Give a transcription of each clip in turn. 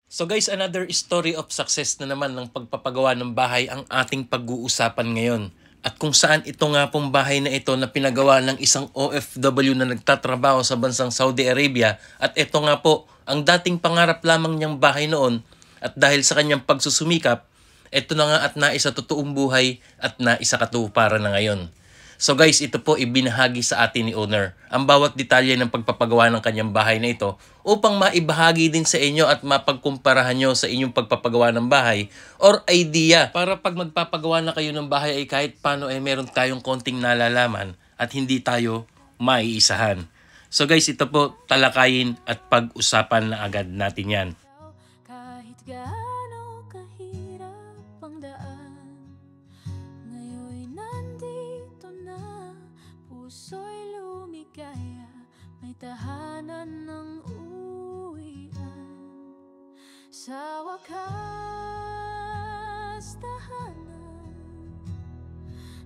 So guys, another story of success na naman ng pagpapagawa ng bahay ang ating pag-uusapan ngayon. At kung saan ito nga pong bahay na ito na pinagawa ng isang OFW na nagtatrabaho sa bansang Saudi Arabia. At ito nga po, ang dating pangarap lamang niyang bahay noon. At dahil sa kanyang pagsusumikap, ito na nga at naisa totoong buhay at naisa katuparan na ngayon. So guys, ito po ibinahagi sa atin ni owner ang bawat detalye ng pagpapagawa ng kanyang bahay na ito upang maibahagi din sa inyo at mapagkumparahan nyo sa inyong pagpapagawa ng bahay or idea para pag magpapagawa na kayo ng bahay ay kahit paano ay meron tayong konting nalalaman at hindi tayo maiisahan. So guys, ito po talakayin at pag-usapan na agad natin yan. Kahit gaano kahirap ang daan, ngayon'y nandito na, puso'y lumigaya, may tahanan ng uwian. Sa wakas, tahanan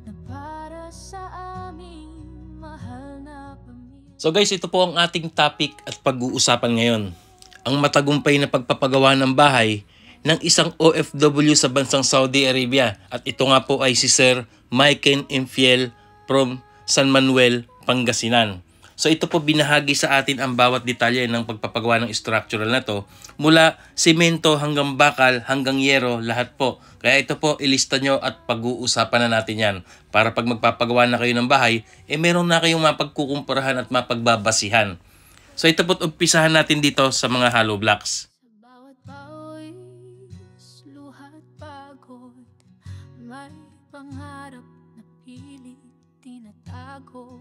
na para sa aming mahal na pamilya. So guys, ito po ang ating topic at pag-uusapan ngayon. Ang matagumpay na pagpapagawa ng bahay ng isang OFW sa bansang Saudi Arabia. At ito nga po ay si Sir Maiken Infiel from San Manuel, Pangasinan. So ito po binahagi sa atin ang bawat detalye ng pagpapagawa ng structural na to. Mula simento hanggang bakal hanggang yero, lahat po. Kaya ito po ilista nyo at pag-uusapan na natin yan. Para pag magpapagawa na kayo ng bahay, meron na kayong mapagkukumparahan at mapagbabasihan. So ito po't umpisahan natin dito sa mga hollow blocks. Sa bawat pawis, luha't pagod, may pangarap na pilit tinatago.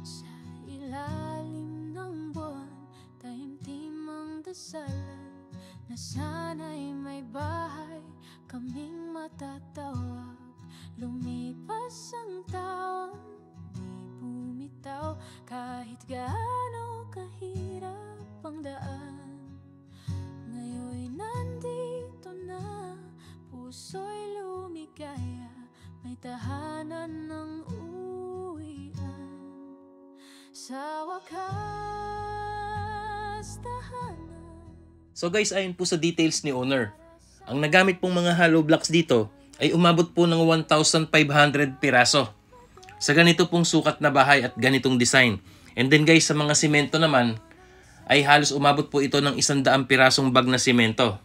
Sa ilalim ng buwan, taimtim ang dasalan na sana'y may bahay kaming matatawag. Lumipas ang taon, di bumitaw, kahit gaano kahirap ang daan. Ngayon'y nandito na, puso'y lumigaya, may tahanan ng uwian. Sa wakas, tahanan. So guys, ayon po sa details ni owner, ang nagamit pong mga hollow blocks dito ay umabot po ng 1,500 piraso. Sa ganito pong sukat na bahay at ganitong design. And then guys, sa mga simento naman, ay halos umabot po ito ng 100 pirasong bag na simento.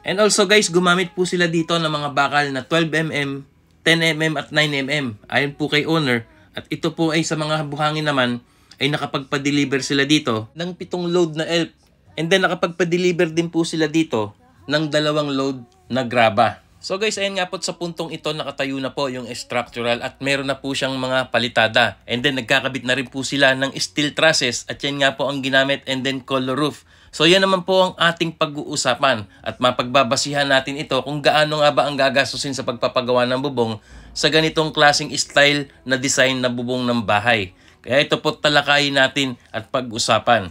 And also guys, gumamit po sila dito ng mga bakal na 12mm, 10mm at 9mm. Ayon po kay owner. At ito po ay sa mga buhangin naman, ay nakapagpa-deliver sila dito ng 7 load na ELP. And then nakapagpa-deliver din po sila dito ng 2 load na graba. So guys, ayan nga po sa puntong ito nakatayo na po yung structural at meron na po siyang mga palitada. And then nagkakabit na rin po sila ng steel trusses at yan nga po ang ginamit and then color roof. So yan naman po ang ating pag-uusapan at mapagbabasihan natin ito kung gaano nga ba ang gagastusin sa pagpapagawa ng bubong sa ganitong klaseng style na design na bubong ng bahay. Kaya ito po talakayin natin at pag-usapan.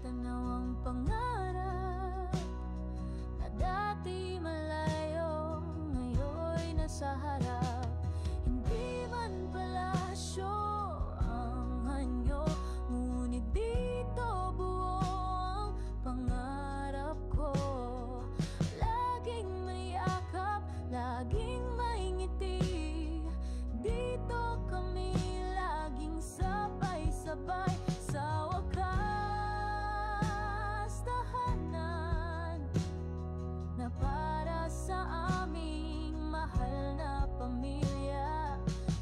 Tanaw ang pangarap na dati malayo, ngayon'y nasa harap. Hindi man palasyo ang anyo, ngunit dito buo ang pangarap ko. Laging may yakap, laging may ngiti, dito kami laging sabay-sabay. Sa wakas, tahanan na para sa aming mahal na pamilya.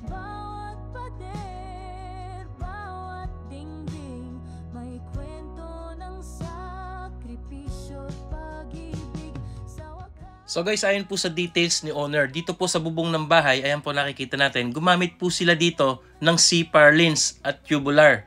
Bawat pader, bawat dingding, may kwento ng sakripisyo at pag-ibig. Sa wakas. So guys, ayon po sa details ni owner, dito po sa bubong ng bahay, ayan po nakikita natin, gumamit po sila dito ng C-purlins at tubular.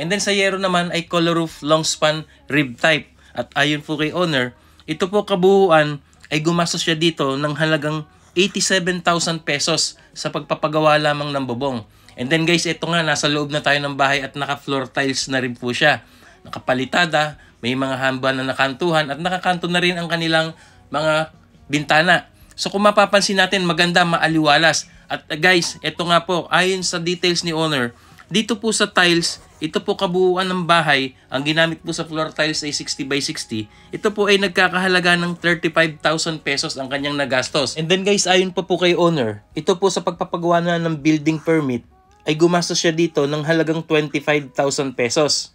And then sa yero naman ay color roof long span rib type. At ayon po kay owner, ito po kabuuan ay gumastos siya dito ng halagang 87,000 pesos sa pagpapagawa lamang ng bubong. And then guys, ito nga, nasa loob na tayo ng bahay at naka-floor tiles na rin po siya. Nakapalitada, may mga hamba na nakantuhan at nakakanto na rin ang kanilang mga bintana. So kung mapapansin natin, maganda, maaliwalas. At guys, ito nga po, ayon sa details ni owner, Dito po sa tiles, ito po kabuuan ng bahay, ang ginamit po sa floor tiles ay 60 by 60. Ito po ay nagkakahalaga ng 35,000 pesos ang kanyang nagastos. And then guys, ayon pa po kay owner, ito po sa pagpapagawa na ng building permit ay gumastos siya dito ng halagang 25,000 pesos.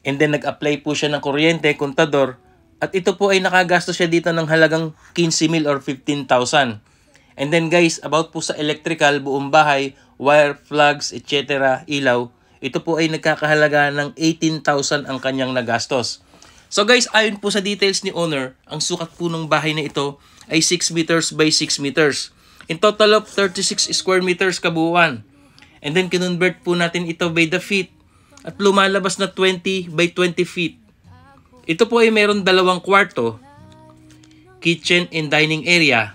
And then nag-apply po siya ng kuryente, kontador, at ito po ay nakagastos siya dito ng halagang 15,000 or 15,000. And then guys, about po sa electrical, buong bahay, wire, plugs, etc., ilaw, ito po ay nagkakahalaga ng 18,000 ang kanyang nagastos. So guys, ayon po sa details ni owner, ang sukat po ng bahay na ito ay 6 meters by 6 meters. In total of 36 square meters kabuuan. And then kinonvert po natin ito by the feet at lumalabas na 20 by 20 feet. Ito po ay meron 2 kwarto, kitchen and dining area,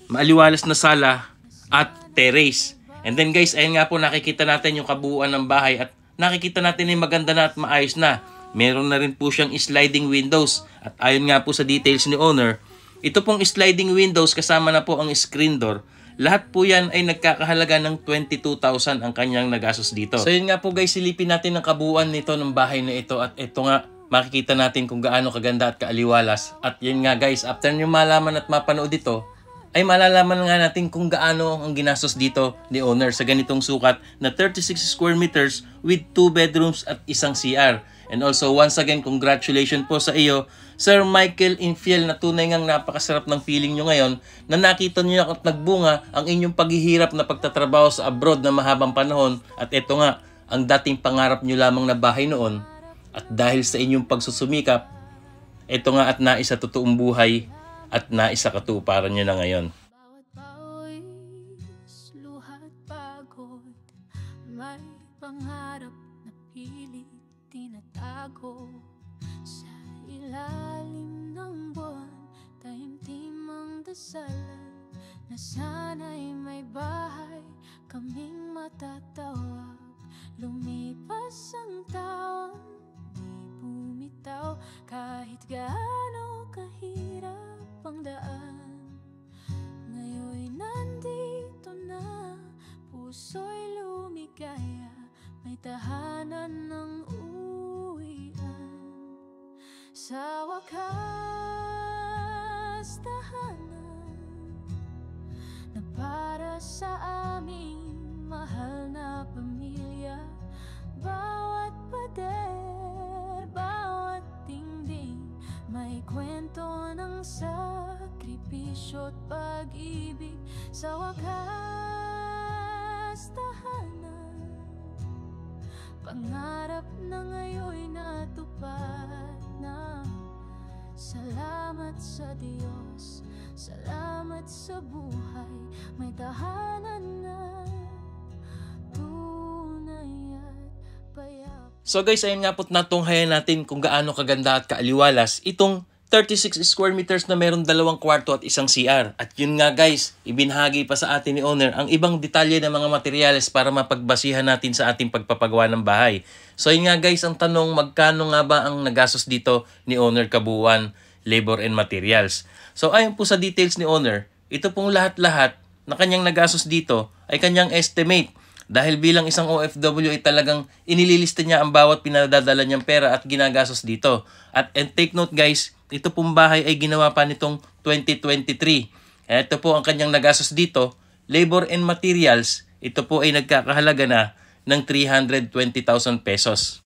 maaliwalas na sala at terrace. And then guys, ayun nga po, nakikita natin yung kabuuan ng bahay at nakikita natin ay maganda na at maayos na. Meron na rin po siyang sliding windows. At ayon nga po sa details ni owner, ito pong sliding windows kasama na po ang screen door. Lahat po yan ay nagkakahalaga ng 22,000 ang kanyang nagastos dito. So yun nga po guys, silipin natin ang kabuuan nito ng bahay na ito. At ito nga, makikita natin kung gaano kaganda at kaaliwalas. At yun nga guys, after nyo malaman at mapanood ito, ay malalaman nga natin kung gaano ang ginastos dito ni owner sa ganitong sukat na 36 square meters with 2 bedrooms at isang CR. And also once again, congratulations po sa iyo, Sir Michael Infiel, na tunay ngang napakasarap ng feeling nyo ngayon na nakita nyo at nagbunga ang inyong paghihirap na pagtatrabaho sa abroad na mahabang panahon. At ito nga, ang dating pangarap nyo lamang na bahay noon. At dahil sa inyong pagsusumikap, ito nga at naisa totoong buhay at naisa katuparan nyo na ngayon. Bawat pawis, luha't pagod, may pangarap na pilit tinatago. Sa ilalim ng buwan, taimtim ang dasalan na sana'y may bahay kaming matatawag. Lumipas ang taon, di bumitaw kahit gaano kahirap ang daan. Ngayon'y nandito na, puso'y lumigaya, may tahanan ng uwian. Sa wakas, tahanan na para sa aming mahal na pamilya. Bawat pader, bawat dingding, may kwento ng sakripisyo at pag-ibig. Sa wakas, tahanan, pangarap na ngayon'y natupad na. Salamat sa Diyos, salamat sa buhay, may tahanan na tunay at payapa. So guys, ayun nga po't natunghayan natin kung gaano kaganda at kaaliwalas itong 36 square meters na meron 2 kwarto at isang CR. At yun nga guys, ibinahagi pa sa atin ni owner ang ibang detalye ng mga materyales para mapagbasihan natin sa ating pagpapagawa ng bahay. So yun nga guys, ang tanong, magkano nga ba ang nagastos dito ni owner kabuuan, labor and materials? So ayon po sa details ni owner, ito pong lahat-lahat na kanyang nagastos dito ay kanyang estimate. Dahil bilang isang OFW ay talagang inililista niya ang bawat pinadadala niyang pera at ginagastos dito. At and take note guys, ito pong bahay ay ginawa pa nitong 2023. Ito po ang kanyang nagastos dito, labor and materials, ito po ay nagkakahalaga na ng 320,000 pesos.